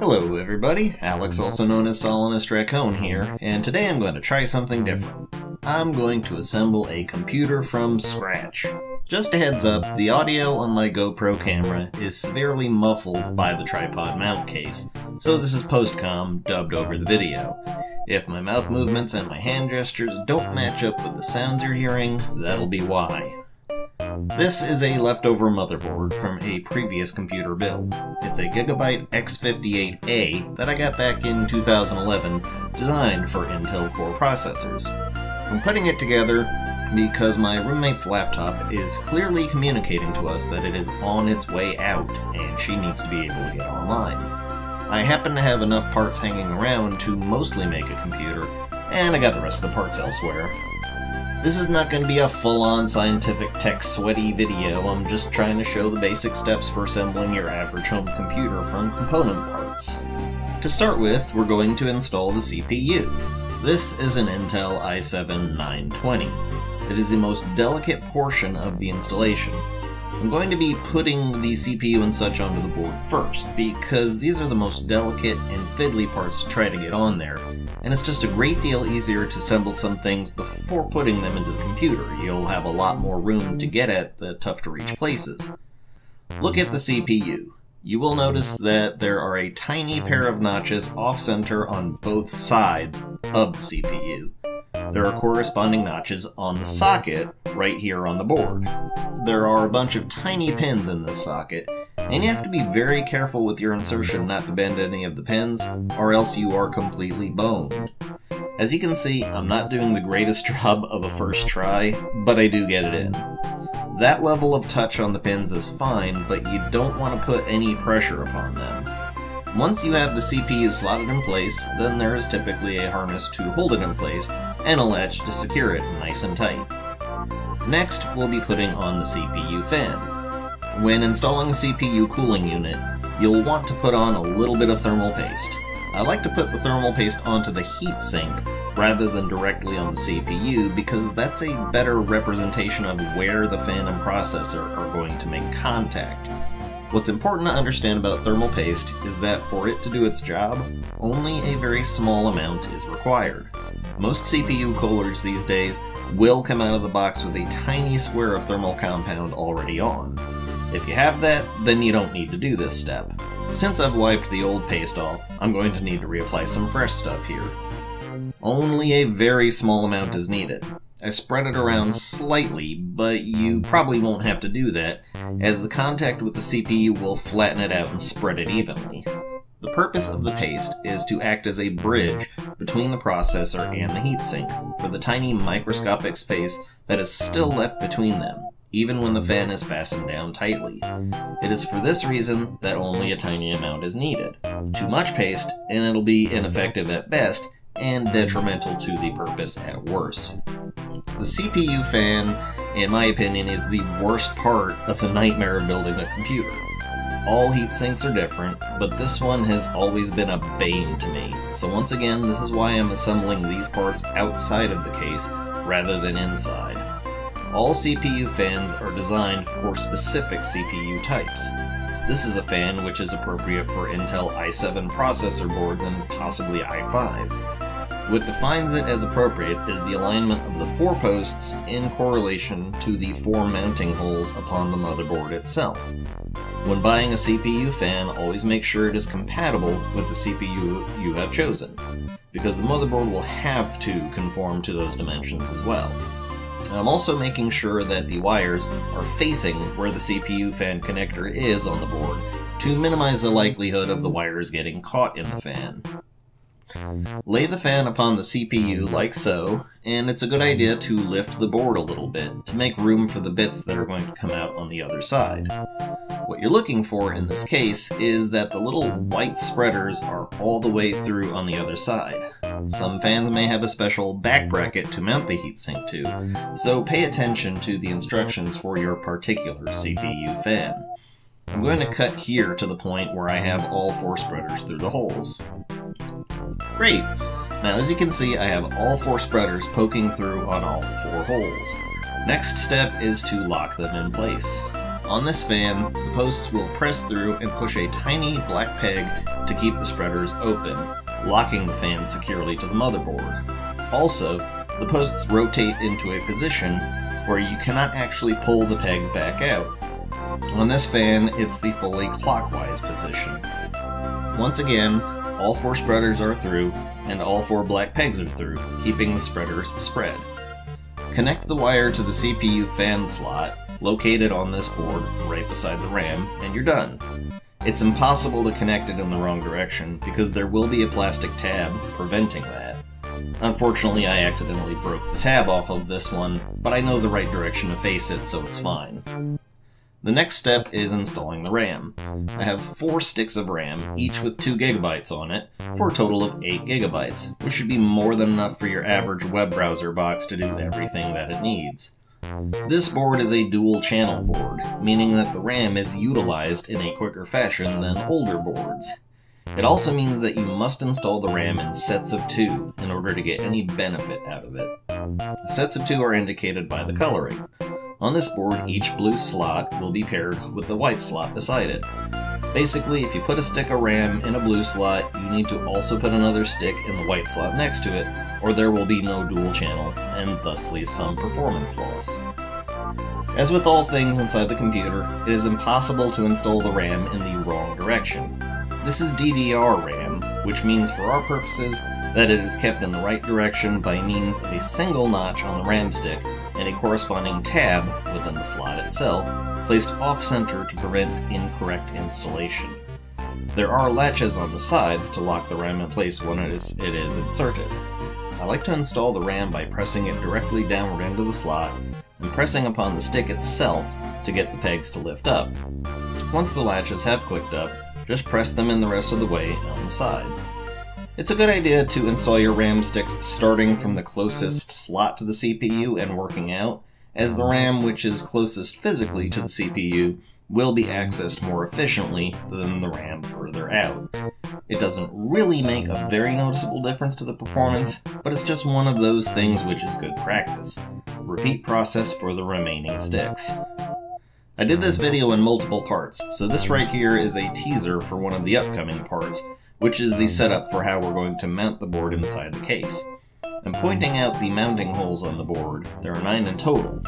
Hello everybody, Alex, also known as Solanus Dracon here, and today I'm going to try something different. I'm going to assemble a computer from scratch. Just a heads up, the audio on my GoPro camera is severely muffled by the tripod mount case, so this is post-com dubbed over the video. If my mouth movements and my hand gestures don't match up with the sounds you're hearing, that'll be why. This is a leftover motherboard from a previous computer build. It's a Gigabyte X58A that I got back in 2011, designed for Intel Core processors. I'm putting it together because my roommate's laptop is clearly communicating to us that it is on its way out and she needs to be able to get online. I happen to have enough parts hanging around to mostly make a computer, and I got the rest of the parts elsewhere. This is not going to be a full-on scientific tech sweaty video, I'm just trying to show the basic steps for assembling your average home computer from component parts. To start with, we're going to install the CPU. This is an Intel i7-920. It is the most delicate portion of the installation. I'm going to be putting the CPU and such onto the board first, because these are the most delicate and fiddly parts to try to get on there, and it's just a great deal easier to assemble some things before putting them into the computer. You'll have a lot more room to get at the tough-to-reach places. Look at the CPU. You will notice that there are a tiny pair of notches off-center on both sides of the CPU. There are corresponding notches on the socket right here on the board. There are a bunch of tiny pins in this socket, and you have to be very careful with your insertion not to bend any of the pins, or else you are completely boned. As you can see, I'm not doing the greatest job of a first try, but I do get it in. That level of touch on the pins is fine, but you don't want to put any pressure upon them. Once you have the CPU slotted in place, then there is typically a harness to hold it in place, and a latch to secure it nice and tight. Next, we'll be putting on the CPU fan. When installing a CPU cooling unit, you'll want to put on a little bit of thermal paste. I like to put the thermal paste onto the heatsink rather than directly on the CPU because that's a better representation of where the fan and processor are going to make contact. What's important to understand about thermal paste is that for it to do its job, only a very small amount is required. Most CPU coolers these days will come out of the box with a tiny square of thermal compound already on. If you have that, then you don't need to do this step. Since I've wiped the old paste off, I'm going to need to reapply some fresh stuff here. Only a very small amount is needed. I spread it around slightly, but you probably won't have to do that, as the contact with the CPU will flatten it out and spread it evenly. The purpose of the paste is to act as a bridge between the processor and the heatsink for the tiny microscopic space that is still left between them, even when the fan is fastened down tightly. It is for this reason that only a tiny amount is needed. Too much paste, and it'll be ineffective at best, and detrimental to the purpose at worst. The CPU fan, in my opinion, is the worst part of the nightmare of building a computer. All heatsinks are different, but this one has always been a bane to me. So once again, this is why I'm assembling these parts outside of the case rather than inside. All CPU fans are designed for specific CPU types. This is a fan which is appropriate for Intel i7 processor boards and possibly i5. What defines it as appropriate is the alignment of the 4 posts in correlation to the 4 mounting holes upon the motherboard itself. When buying a CPU fan, always make sure it is compatible with the CPU you have chosen, because the motherboard will have to conform to those dimensions as well. And I'm also making sure that the wires are facing where the CPU fan connector is on the board, to minimize the likelihood of the wires getting caught in the fan. Lay the fan upon the CPU like so, and it's a good idea to lift the board a little bit to make room for the bits that are going to come out on the other side. What you're looking for in this case is that the little white spreaders are all the way through on the other side. Some fans may have a special back bracket to mount the heatsink to, so pay attention to the instructions for your particular CPU fan. I'm going to cut here to the point where I have all 4 spreaders through the holes. Great! Now as you can see, I have all 4 spreaders poking through on all 4 holes. Next step is to lock them in place. On this fan, the posts will press through and push a tiny black peg to keep the spreaders open, locking the fan securely to the motherboard. Also, the posts rotate into a position where you cannot actually pull the pegs back out. On this fan, it's the fully clockwise position. Once again, all 4 spreaders are through, and all 4 black pegs are through, keeping the spreaders spread. Connect the wire to the CPU fan slot, located on this board right beside the RAM, and you're done. It's impossible to connect it in the wrong direction, because there will be a plastic tab preventing that. Unfortunately, I accidentally broke the tab off of this one, but I know the right direction to face it, so it's fine. The next step is installing the RAM. I have 4 sticks of RAM, each with 2 GB on it, for a total of 8 GB, which should be more than enough for your average web browser box to do everything that it needs. This board is a dual channel board, meaning that the RAM is utilized in a quicker fashion than older boards. It also means that you must install the RAM in sets of 2 in order to get any benefit out of it. The sets of 2 are indicated by the coloring. On this board, each blue slot will be paired with the white slot beside it. Basically, if you put a stick of RAM in a blue slot, you need to also put another stick in the white slot next to it, or there will be no dual channel, and thusly some performance loss. As with all things inside the computer, it is impossible to install the RAM in the wrong direction. This is DDR RAM, which means for our purposes that it is kept in the right direction by means of a single notch on the RAM stick and a corresponding tab within the slot itself, placed off-center to prevent incorrect installation. There are latches on the sides to lock the RAM in place when it is inserted. I like to install the RAM by pressing it directly downward into the slot and pressing upon the stick itself to get the pegs to lift up. Once the latches have clicked up, just press them in the rest of the way on the sides. It's a good idea to install your RAM sticks starting from the closest slot to the CPU and working out, as the RAM which is closest physically to the CPU will be accessed more efficiently than the RAM further out. It doesn't really make a very noticeable difference to the performance, but it's just one of those things which is good practice. Repeat process for the remaining sticks. I did this video in multiple parts, so this right here is a teaser for one of the upcoming parts, which is the setup for how we're going to mount the board inside the case. I'm pointing out the mounting holes on the board. There are 9 in total.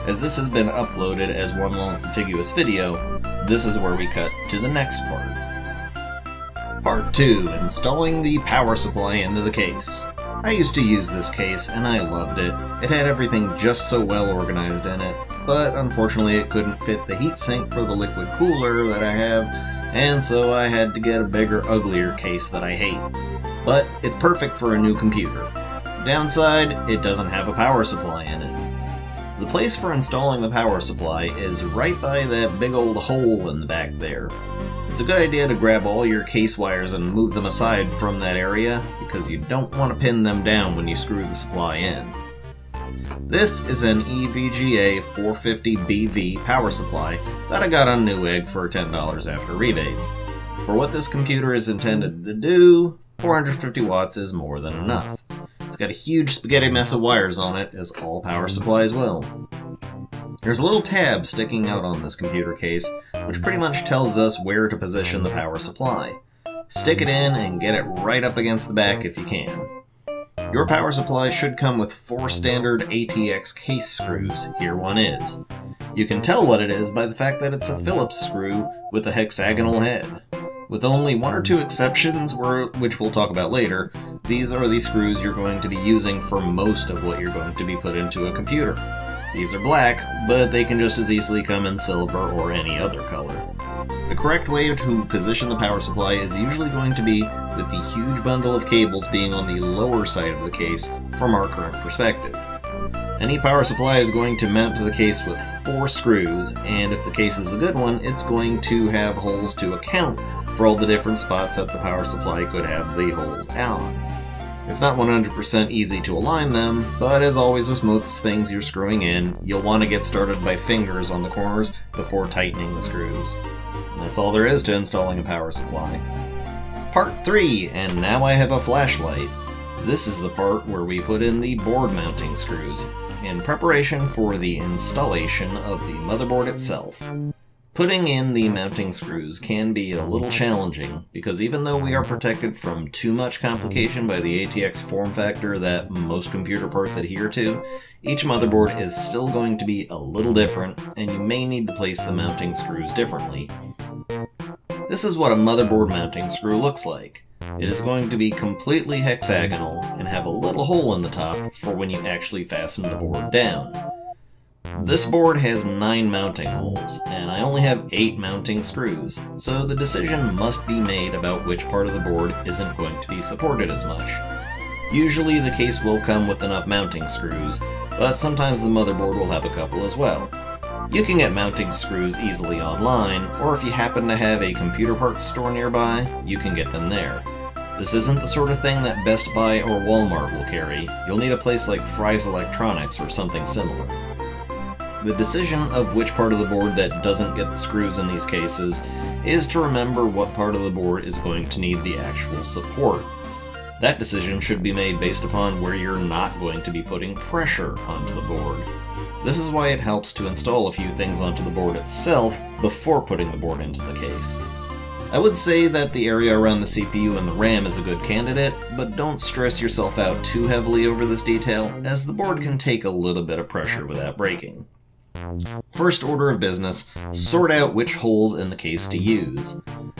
As this has been uploaded as one long contiguous video, this is where we cut to the next part. Part 2, installing the power supply into the case. I used to use this case and I loved it. It had everything just so well organized in it, but unfortunately it couldn't fit the heatsink for the liquid cooler that I have, and so I had to get a bigger, uglier case that I hate. But it's perfect for a new computer. Downside, it doesn't have a power supply in it. The place for installing the power supply is right by that big old hole in the back there. It's a good idea to grab all your case wires and move them aside from that area, because you don't want to pin them down when you screw the supply in. This is an EVGA 450BV power supply that I got on Newegg for $10 after rebates. For what this computer is intended to do, 450 watts is more than enough. It's got a huge spaghetti mess of wires on it, as all power supplies will. There's a little tab sticking out on this computer case, which pretty much tells us where to position the power supply. Stick it in and get it right up against the back if you can. Your power supply should come with 4 standard ATX case screws. Here one is. You can tell what it is by the fact that it's a Phillips screw with a hexagonal head. With only 1 or 2 exceptions, which we'll talk about later, these are the screws you're going to be using for most of what you're going to be put into a computer. These are black, but they can just as easily come in silver or any other color. The correct way to position the power supply is usually going to be with the huge bundle of cables being on the lower side of the case from our current perspective. Any power supply is going to mount to the case with 4 screws, and if the case is a good one, it's going to have holes to account for all the different spots that the power supply could have the holes on. It's not 100% easy to align them, but as always with most things you're screwing in, you'll want to get started by fingers on the corners before tightening the screws. And that's all there is to installing a power supply. Part 3, and now I have a flashlight. This is the part where we put in the board mounting screws. in preparation for the installation of the motherboard itself. Putting in the mounting screws can be a little challenging, because even though we are protected from too much complication by the ATX form factor that most computer parts adhere to, each motherboard is still going to be a little different, and you may need to place the mounting screws differently. This is what a motherboard mounting screw looks like. It is going to be completely hexagonal and have a little hole in the top for when you actually fasten the board down. This board has 9 mounting holes, and I only have 8 mounting screws, so the decision must be made about which part of the board isn't going to be supported as much. Usually the case will come with enough mounting screws, but sometimes the motherboard will have a couple as well. You can get mounting screws easily online, or if you happen to have a computer parts store nearby, you can get them there. This isn't the sort of thing that Best Buy or Walmart will carry. You'll need a place like Fry's Electronics or something similar. The decision of which part of the board that doesn't get the screws in these cases is to remember what part of the board is going to need the actual support. That decision should be made based upon where you're not going to be putting pressure onto the board. This is why it helps to install a few things onto the board itself before putting the board into the case. I would say that the area around the CPU and the RAM is a good candidate, but don't stress yourself out too heavily over this detail, as the board can take a little bit of pressure without breaking. First order of business, sort out which holes in the case to use.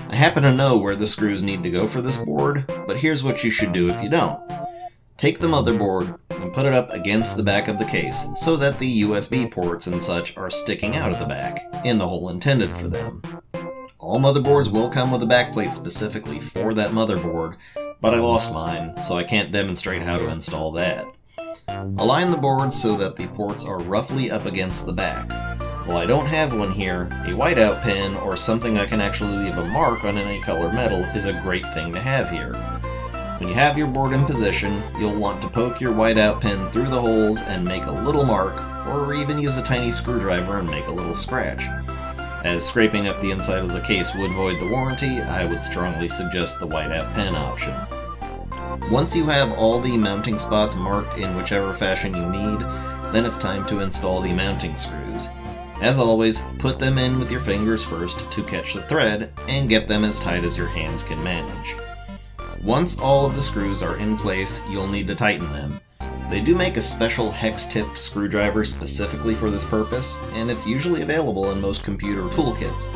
I happen to know where the screws need to go for this board, but here's what you should do if you don't. Take the motherboard and put it up against the back of the case so that the USB ports and such are sticking out of the back, in the hole intended for them. All motherboards will come with a backplate specifically for that motherboard, but I lost mine, so I can't demonstrate how to install that. Align the board so that the ports are roughly up against the back. While I don't have one here, a whiteout pen or something I can actually leave a mark on any colored metal is a great thing to have here. When you have your board in position, you'll want to poke your whiteout pen through the holes and make a little mark, or even use a tiny screwdriver and make a little scratch. As scraping up the inside of the case would void the warranty, I would strongly suggest the whiteout pen option. Once you have all the mounting spots marked in whichever fashion you need, then it's time to install the mounting screws. As always, put them in with your fingers first to catch the thread, and get them as tight as your hands can manage. Once all of the screws are in place, you'll need to tighten them. They do make a special hex-tipped screwdriver specifically for this purpose, and it's usually available in most computer toolkits.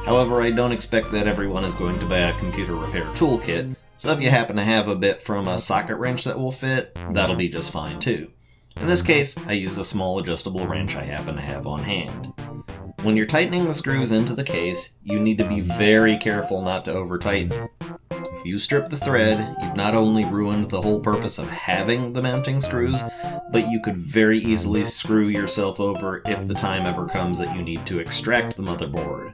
However, I don't expect that everyone is going to buy a computer repair toolkit, so if you happen to have a bit from a socket wrench that will fit, that'll be just fine too. In this case, I use a small adjustable wrench I happen to have on hand. When you're tightening the screws into the case, you need to be very careful not to over-tighten. If you strip the thread, you've not only ruined the whole purpose of having the mounting screws, but you could very easily screw yourself over if the time ever comes that you need to extract the motherboard.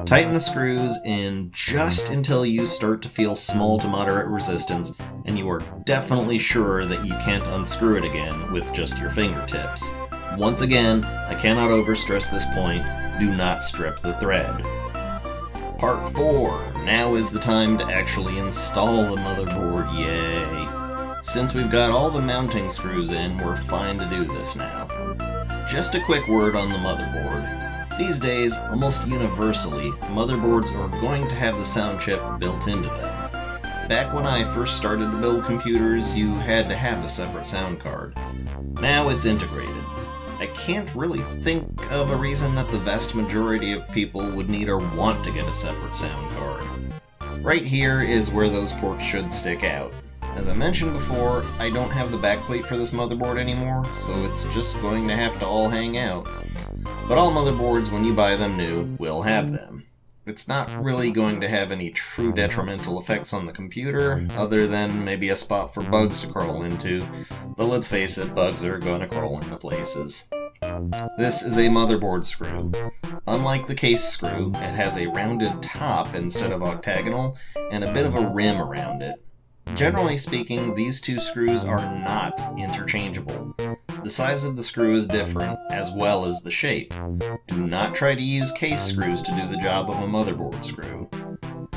Tighten the screws in just until you start to feel small to moderate resistance, and you are definitely sure that you can't unscrew it again with just your fingertips. Once again, I cannot overstress this point, do not strip the thread. Part 4. Now is the time to actually install the motherboard, yay! Since we've got all the mounting screws in, we're fine to do this now. Just a quick word on the motherboard. These days, almost universally, motherboards are going to have the sound chip built into them. Back when I first started to build computers, you had to have the separate sound card. Now it's integrated. I can't really think of a reason that the vast majority of people would need or want to get a separate sound card. Right here is where those ports should stick out. As I mentioned before, I don't have the backplate for this motherboard anymore, so it's just going to have to all hang out. But all motherboards, when you buy them new, will have them. It's not really going to have any true detrimental effects on the computer, other than maybe a spot for bugs to crawl into, but let's face it, bugs are going to crawl into places. This is a motherboard screw. Unlike the case screw, it has a rounded top instead of octagonal, and a bit of a rim around it. Generally speaking, these two screws are not interchangeable. The size of the screw is different, as well as the shape. Do not try to use case screws to do the job of a motherboard screw.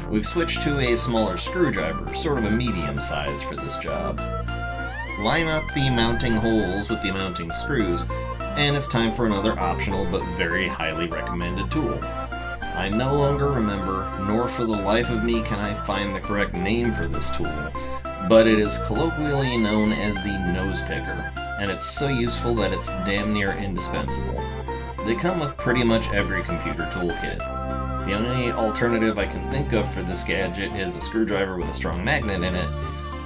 We've switched to a smaller screwdriver, sort of a medium size for this job. line up the mounting holes with the mounting screws, and it's time for another optional but very highly recommended tool. I no longer remember, nor for the life of me can I find the correct name for this tool, but it is colloquially known as the nose picker, and it's so useful that it's damn near indispensable. They come with pretty much every computer toolkit. The only alternative I can think of for this gadget is a screwdriver with a strong magnet in it,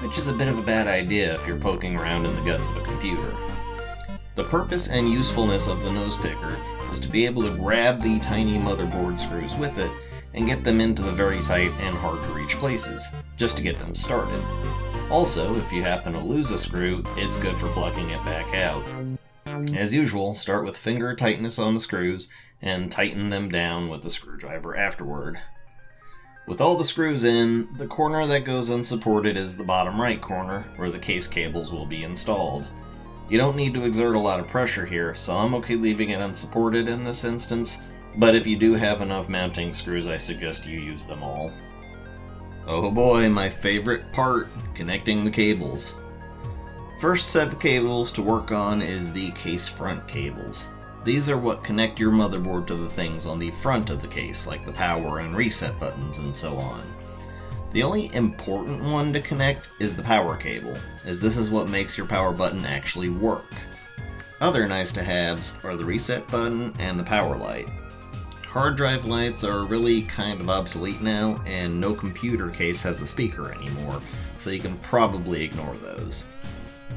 which is a bit of a bad idea if you're poking around in the guts of a computer. The purpose and usefulness of the nose picker is to be able to grab the tiny motherboard screws with it and get them into the very tight and hard to reach places, just to get them started. Also, if you happen to lose a screw, it's good for plucking it back out. As usual, start with finger tightness on the screws and tighten them down with the screwdriver afterward. With all the screws in, the corner that goes unsupported is the bottom right corner, where the case cables will be installed. You don't need to exert a lot of pressure here, so I'm okay leaving it unsupported in this instance, but if you do have enough mounting screws, I suggest you use them all. Oh boy, my favorite part, connecting the cables. First set of cables to work on is the case front cables. These are what connect your motherboard to the things on the front of the case, like the power and reset buttons and so on. The only important one to connect is the power cable, as this is what makes your power button actually work. Other nice to haves are the reset button and the power light. Hard drive lights are really kind of obsolete now, and no computer case has a speaker anymore, so you can probably ignore those.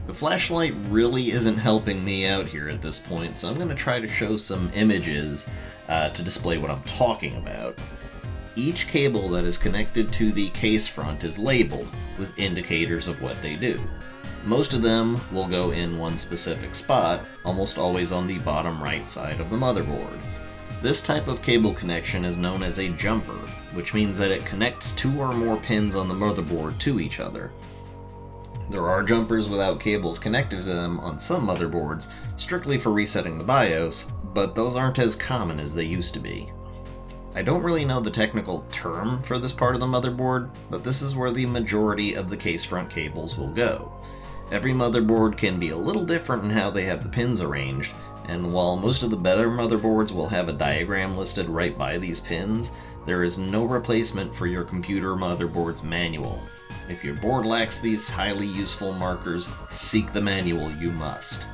The flashlight really isn't helping me out here at this point, so I'm going to try to show some images to display what I'm talking about. Each cable that is connected to the case front is labeled with indicators of what they do. Most of them will go in one specific spot, almost always on the bottom right side of the motherboard. This type of cable connection is known as a jumper, which means that it connects two or more pins on the motherboard to each other. There are jumpers without cables connected to them on some motherboards, strictly for resetting the BIOS, but those aren't as common as they used to be. I don't really know the technical term for this part of the motherboard, but this is where the majority of the case front cables will go. Every motherboard can be a little different in how they have the pins arranged, and while most of the better motherboards will have a diagram listed right by these pins, there is no replacement for your computer motherboard's manual. If your board lacks these highly useful markers, seek the manual, you must.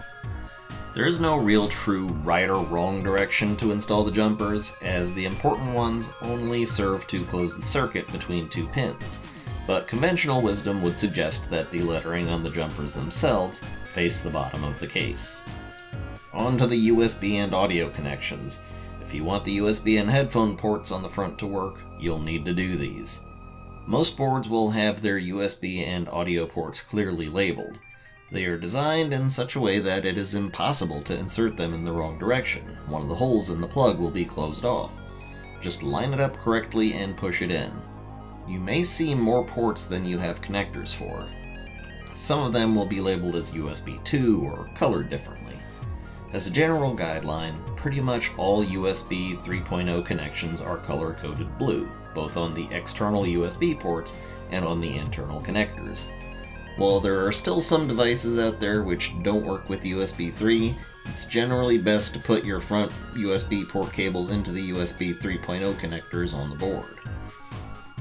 There is no real true right or wrong direction to install the jumpers, as the important ones only serve to close the circuit between two pins, but conventional wisdom would suggest that the lettering on the jumpers themselves face the bottom of the case. On to the USB and audio connections. If you want the USB and headphone ports on the front to work, you'll need to do these. Most boards will have their USB and audio ports clearly labeled. They are designed in such a way that it is impossible to insert them in the wrong direction. One of the holes in the plug will be closed off. Just line it up correctly and push it in. You may see more ports than you have connectors for. Some of them will be labeled as USB 2 or colored differently. As a general guideline, pretty much all USB 3.0 connections are color-coded blue, both on the external USB ports and on the internal connectors. While there are still some devices out there which don't work with USB 3, it's generally best to put your front USB port cables into the USB 3.0 connectors on the board.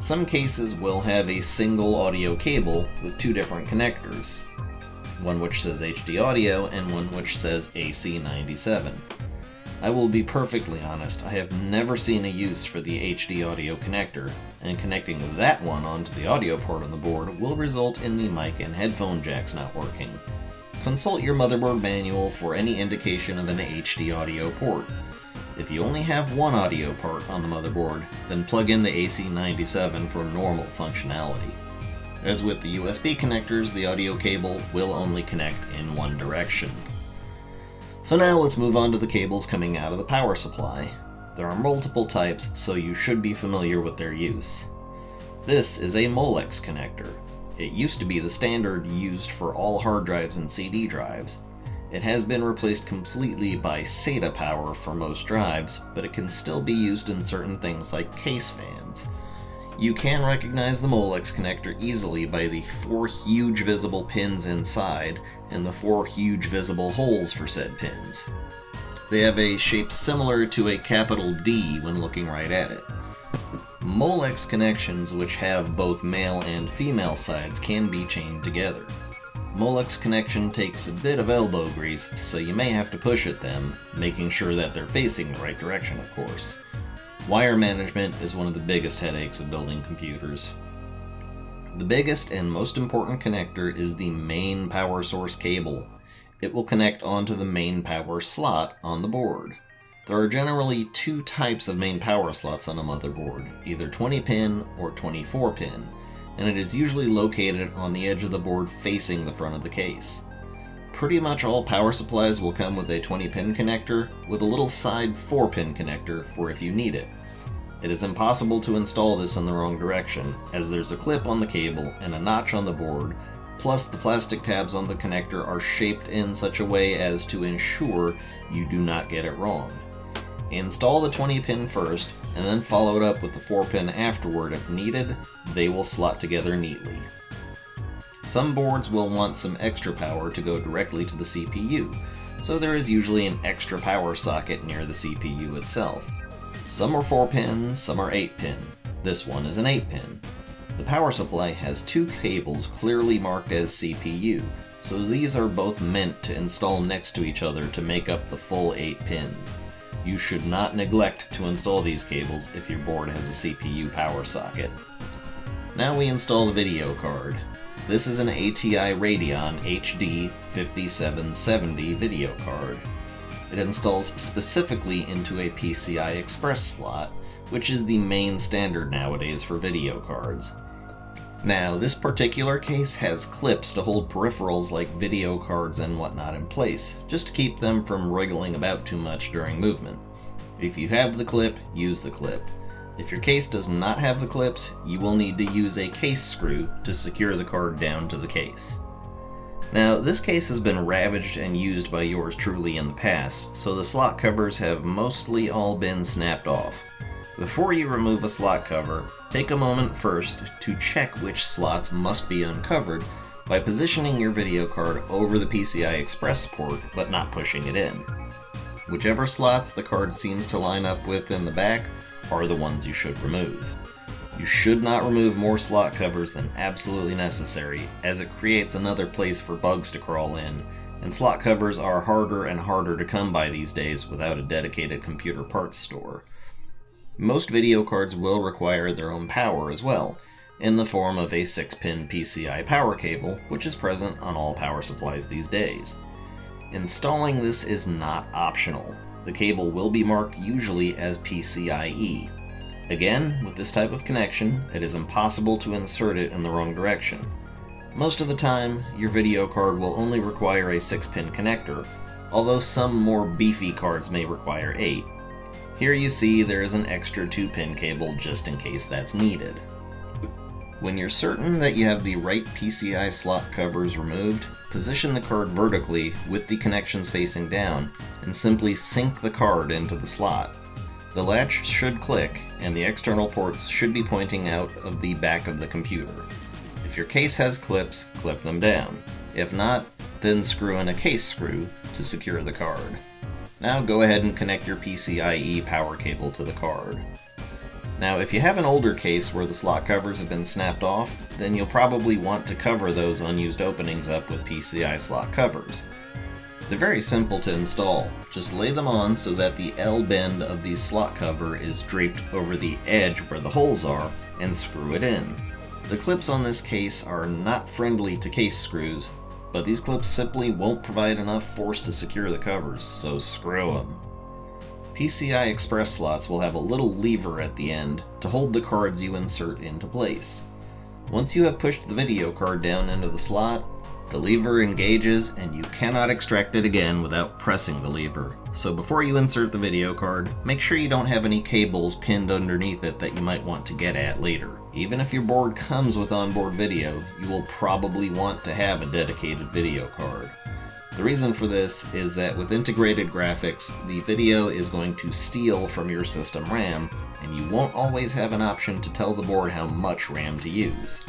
Some cases will have a single audio cable with two different connectors, one which says HD audio and one which says AC97. I will be perfectly honest, I have never seen a use for the HD audio connector, and connecting that one onto the audio port on the board will result in the mic and headphone jacks not working. Consult your motherboard manual for any indication of an HD audio port. If you only have one audio port on the motherboard, then plug in the AC97 for normal functionality. As with the USB connectors, the audio cable will only connect in one direction. So now let's move on to the cables coming out of the power supply. There are multiple types, so you should be familiar with their use. This is a Molex connector. It used to be the standard used for all hard drives and CD drives. It has been replaced completely by SATA power for most drives, but it can still be used in certain things like case fans. You can recognize the Molex connector easily by the 4 huge visible pins inside and the 4 huge visible holes for said pins. They have a shape similar to a capital D when looking right at it. Molex connections, which have both male and female sides, can be chained together. Molex connection takes a bit of elbow grease, so you may have to push at them, making sure that they're facing the right direction, of course. Wire management is one of the biggest headaches of building computers. The biggest and most important connector is the main power source cable. It will connect onto the main power slot on the board. There are generally 2 types of main power slots on a motherboard, either 20-pin or 24-pin, and it is usually located on the edge of the board facing the front of the case. Pretty much all power supplies will come with a 20-pin connector, with a little side 4-pin connector for if you need it. It is impossible to install this in the wrong direction, as there's a clip on the cable and a notch on the board, plus the plastic tabs on the connector are shaped in such a way as to ensure you do not get it wrong. Install the 20-pin first, and then follow it up with the 4-pin afterward if needed. They will slot together neatly. Some boards will want some extra power to go directly to the CPU, so there is usually an extra power socket near the CPU itself. Some are 4-pin, some are 8-pin. This one is an 8-pin. The power supply has 2 cables clearly marked as CPU, so these are both meant to install next to each other to make up the full 8 pins. You should not neglect to install these cables if your board has a CPU power socket. Now we install the video card. This is an ATI Radeon HD 5770 video card. It installs specifically into a PCI Express slot, which is the main standard nowadays for video cards. Now, this particular case has clips to hold peripherals like video cards and whatnot in place, just to keep them from wriggling about too much during movement. If you have the clip, use the clip. If your case does not have the clips, you will need to use a case screw to secure the card down to the case. Now, this case has been ravaged and used by yours truly in the past, so the slot covers have mostly all been snapped off. Before you remove a slot cover, take a moment first to check which slots must be uncovered by positioning your video card over the PCI Express port, but not pushing it in. Whichever slots the card seems to line up with in the back are the ones you should remove. You should not remove more slot covers than absolutely necessary, as it creates another place for bugs to crawl in, and slot covers are harder and harder to come by these days without a dedicated computer parts store. Most video cards will require their own power as well, in the form of a 6-pin PCI power cable, which is present on all power supplies these days. Installing this is not optional. The cable will be marked usually as PCIe. Again, with this type of connection, it is impossible to insert it in the wrong direction. Most of the time, your video card will only require a 6-pin connector, although some more beefy cards may require 8. Here you see there is an extra 2-pin cable just in case that's needed. When you're certain that you have the right PCI slot covers removed, position the card vertically with the connections facing down and simply sink the card into the slot. The latch should click and the external ports should be pointing out of the back of the computer. If your case has clips, clip them down. If not, then screw in a case screw to secure the card. Now go ahead and connect your PCIe power cable to the card. Now if you have an older case where the slot covers have been snapped off, then you'll probably want to cover those unused openings up with PCI slot covers. They're very simple to install. Just lay them on so that the L bend of the slot cover is draped over the edge where the holes are, and screw it in. The clips on this case are not friendly to case screws, but these clips simply won't provide enough force to secure the covers, so screw them. PCI Express slots will have a little lever at the end to hold the cards you insert into place. Once you have pushed the video card down into the slot, the lever engages and you cannot extract it again without pressing the lever. So before you insert the video card, make sure you don't have any cables pinned underneath it that you might want to get at later. Even if your board comes with onboard video, you will probably want to have a dedicated video card. The reason for this is that with integrated graphics, the video is going to steal from your system RAM, and you won't always have an option to tell the board how much RAM to use.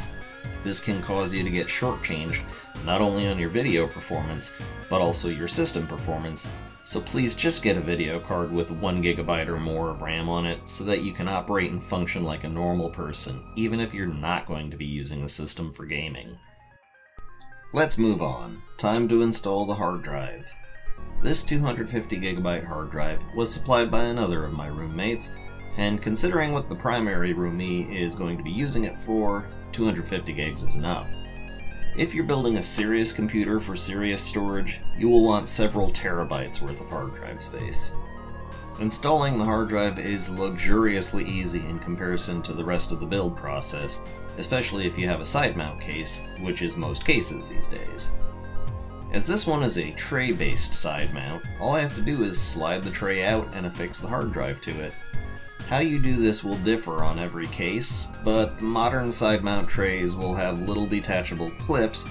This can cause you to get shortchanged not only on your video performance, but also your system performance, so please just get a video card with 1 GB or more of RAM on it so that you can operate and function like a normal person, even if you're not going to be using the system for gaming. Let's move on. Time to install the hard drive. This 250 GB hard drive was supplied by another of my roommates, and considering what the primary roomie is going to be using it for, 250 gigs is enough. If you're building a serious computer for serious storage, you will want several terabytes worth of hard drive space. Installing the hard drive is luxuriously easy in comparison to the rest of the build process, especially if you have a side mount case, which is most cases these days. As this one is a tray-based side mount, all I have to do is slide the tray out and affix the hard drive to it. How you do this will differ on every case, but the modern side mount trays will have little detachable clips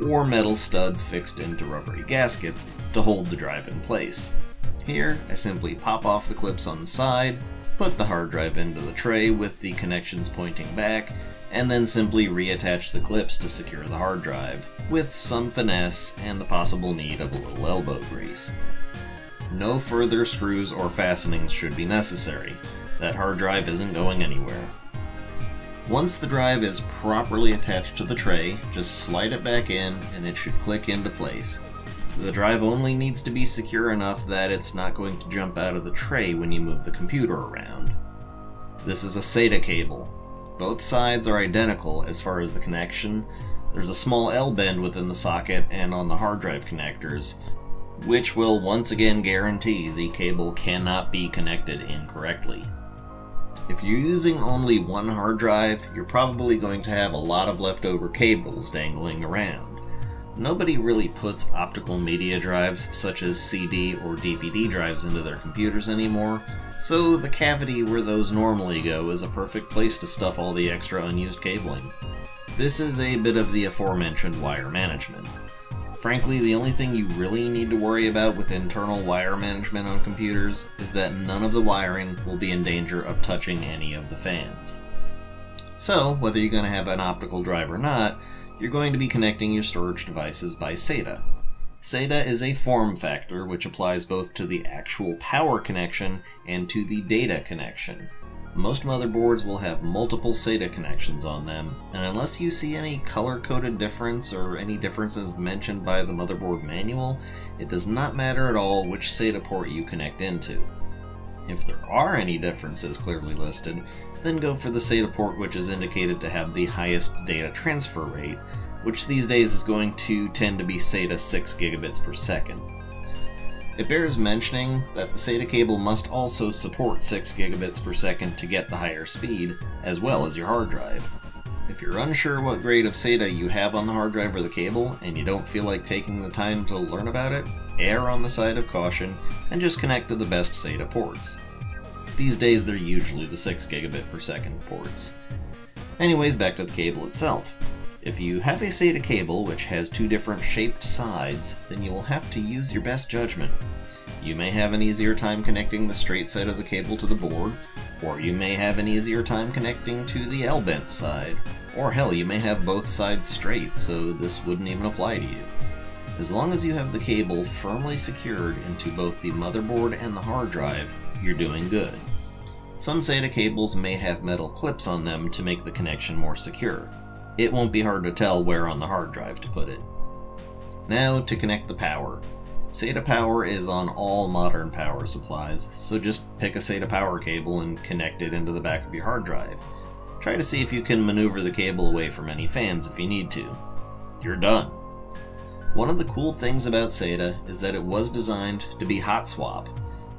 or metal studs fixed into rubbery gaskets to hold the drive in place. Here, I simply pop off the clips on the side, put the hard drive into the tray with the connections pointing back, and then simply reattach the clips to secure the hard drive, with some finesse and the possible need of a little elbow grease. No further screws or fastenings should be necessary. That hard drive isn't going anywhere. Once the drive is properly attached to the tray, just slide it back in and it should click into place. The drive only needs to be secure enough that it's not going to jump out of the tray when you move the computer around. This is a SATA cable. Both sides are identical as far as the connection. There's a small L bend within the socket and on the hard drive connectors, which will once again guarantee the cable cannot be connected incorrectly. If you're using only one hard drive, you're probably going to have a lot of leftover cables dangling around. Nobody really puts optical media drives such as CD or DVD drives into their computers anymore, so the cavity where those normally go is a perfect place to stuff all the extra unused cabling. This is a bit of the aforementioned wire management. Frankly, the only thing you really need to worry about with internal wire management on computers is that none of the wiring will be in danger of touching any of the fans. So, whether you're going to have an optical drive or not, you're going to be connecting your storage devices by SATA. SATA is a form factor which applies both to the actual power connection and to the data connection. Most motherboards will have multiple SATA connections on them, and unless you see any color-coded difference or any differences mentioned by the motherboard manual, it does not matter at all which SATA port you connect into. If there are any differences clearly listed, then go for the SATA port which is indicated to have the highest data transfer rate, which these days is going to tend to be SATA 6 gigabits per second. It bears mentioning that the SATA cable must also support 6 gigabits per second to get the higher speed, as well as your hard drive. If you're unsure what grade of SATA you have on the hard drive or the cable, and you don't feel like taking the time to learn about it, err on the side of caution and just connect to the best SATA ports. These days they're usually the 6 gigabit per second ports. Anyways, back to the cable itself. If you have a SATA cable which has two different shaped sides, then you will have to use your best judgment. You may have an easier time connecting the straight side of the cable to the board, or you may have an easier time connecting to the L-bent side, or hell, you may have both sides straight, so this wouldn't even apply to you. As long as you have the cable firmly secured into both the motherboard and the hard drive, you're doing good. Some SATA cables may have metal clips on them to make the connection more secure. It won't be hard to tell where on the hard drive to put it. Now to connect the power. SATA power is on all modern power supplies, so just pick a SATA power cable and connect it into the back of your hard drive. Try to see if you can maneuver the cable away from any fans if you need to. You're done. One of the cool things about SATA is that it was designed to be hot swap.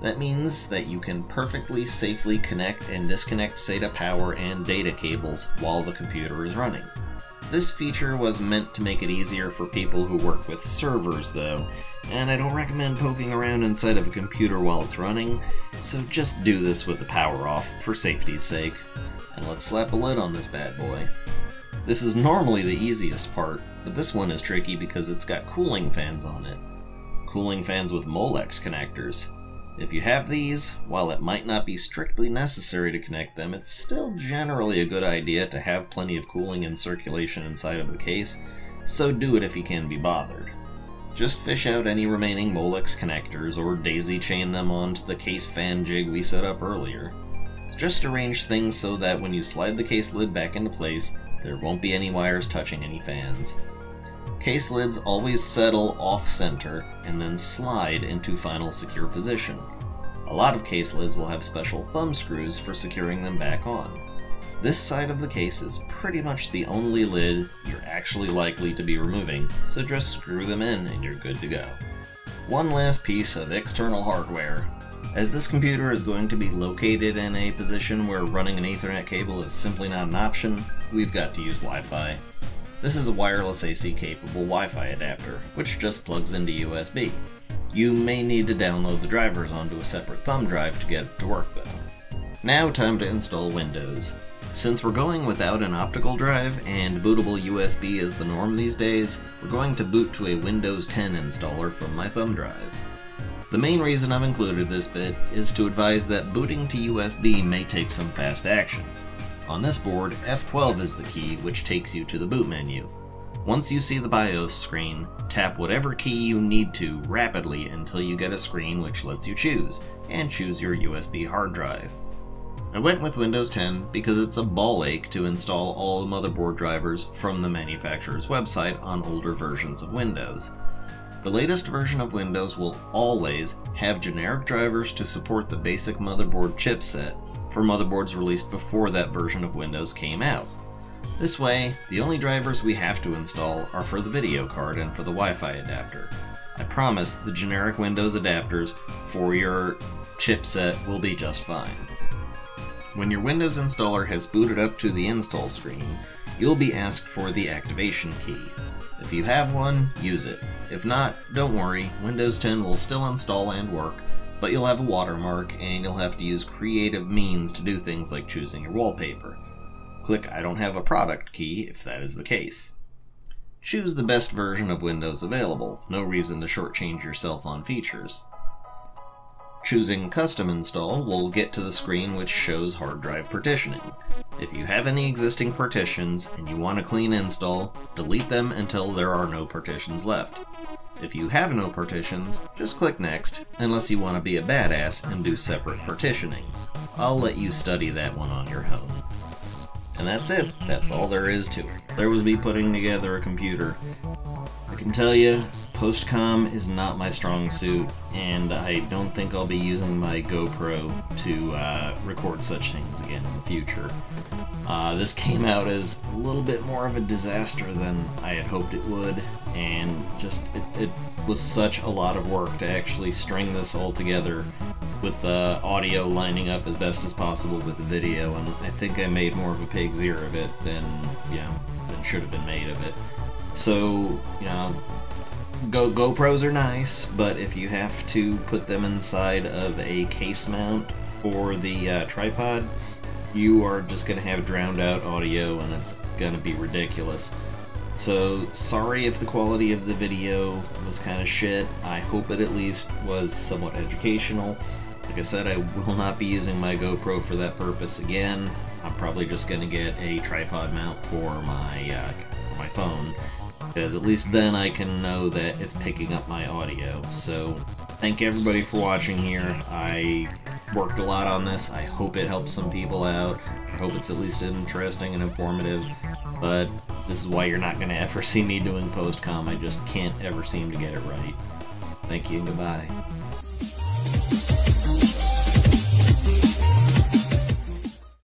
That means that you can perfectly safely connect and disconnect SATA power and data cables while the computer is running. This feature was meant to make it easier for people who work with servers though, and I don't recommend poking around inside of a computer while it's running, so just do this with the power off for safety's sake. And let's slap a lid on this bad boy. This is normally the easiest part, but this one is tricky because it's got cooling fans on it. Cooling fans with Molex connectors. If you have these, while it might not be strictly necessary to connect them, it's still generally a good idea to have plenty of cooling and circulation inside of the case, so do it if you can be bothered. Just fish out any remaining Molex connectors or daisy chain them onto the case fan jig we set up earlier. Just arrange things so that when you slide the case lid back into place, there won't be any wires touching any fans. Case lids always settle off-center and then slide into final secure position. A lot of case lids will have special thumb screws for securing them back on. This side of the case is pretty much the only lid you're actually likely to be removing, so just screw them in and you're good to go. One last piece of external hardware. As this computer is going to be located in a position where running an Ethernet cable is simply not an option, we've got to use Wi-Fi. This is a wireless AC capable Wi-Fi adapter, which just plugs into USB. You may need to download the drivers onto a separate thumb drive to get it to work though. Now time to install Windows. Since we're going without an optical drive and bootable USB is the norm these days, we're going to boot to a Windows 10 installer from my thumb drive. The main reason I've included this bit is to advise that booting to USB may take some fast action. On this board, F12 is the key which takes you to the boot menu. Once you see the BIOS screen, tap whatever key you need to rapidly until you get a screen which lets you choose, and choose your USB hard drive. I went with Windows 10 because it's a ball ache to install all the motherboard drivers from the manufacturer's website on older versions of Windows. The latest version of Windows will always have generic drivers to support the basic motherboard chipset for motherboards released before that version of Windows came out. This way, the only drivers we have to install are for the video card and for the Wi-Fi adapter. I promise the generic Windows adapters for your chipset will be just fine. When your Windows installer has booted up to the install screen, you'll be asked for the activation key. If you have one, use it. If not, don't worry, Windows 10 will still install and work, but you'll have a watermark and you'll have to use creative means to do things like choosing your wallpaper. Click I don't have a product key if that is the case. Choose the best version of Windows available, no reason to shortchange yourself on features. Choosing Custom Install will get to the screen which shows hard drive partitioning. If you have any existing partitions and you want a clean install, delete them until there are no partitions left. If you have no partitions, just click Next, unless you want to be a badass and do separate partitioning. I'll let you study that one on your own. And that's it. That's all there is to it. There was me putting together a computer. I can tell you, post-com is not my strong suit, and I don't think I'll be using my GoPro to record such things again in the future. This came out as a little bit more of a disaster than I had hoped it would, and just it was such a lot of work to actually string this all together with the audio lining up as best as possible with the video, and I think I made more of a pig's ear of it than should have been made of it. So, GoPros are nice, but if you have to put them inside of a case mount for the tripod, you are just going to have drowned out audio and it's going to be ridiculous. So, sorry if the quality of the video was kind of shit. I hope it at least was somewhat educational. Like I said, I will not be using my GoPro for that purpose again. I'm probably just going to get a tripod mount for my phone, because at least then I can know that it's picking up my audio. So, thank everybody for watching here. I worked a lot on this. I hope it helps some people out. I hope it's at least interesting and informative. But this is why you're not going to ever see me doing post-com. I just can't ever seem to get it right. Thank you and goodbye.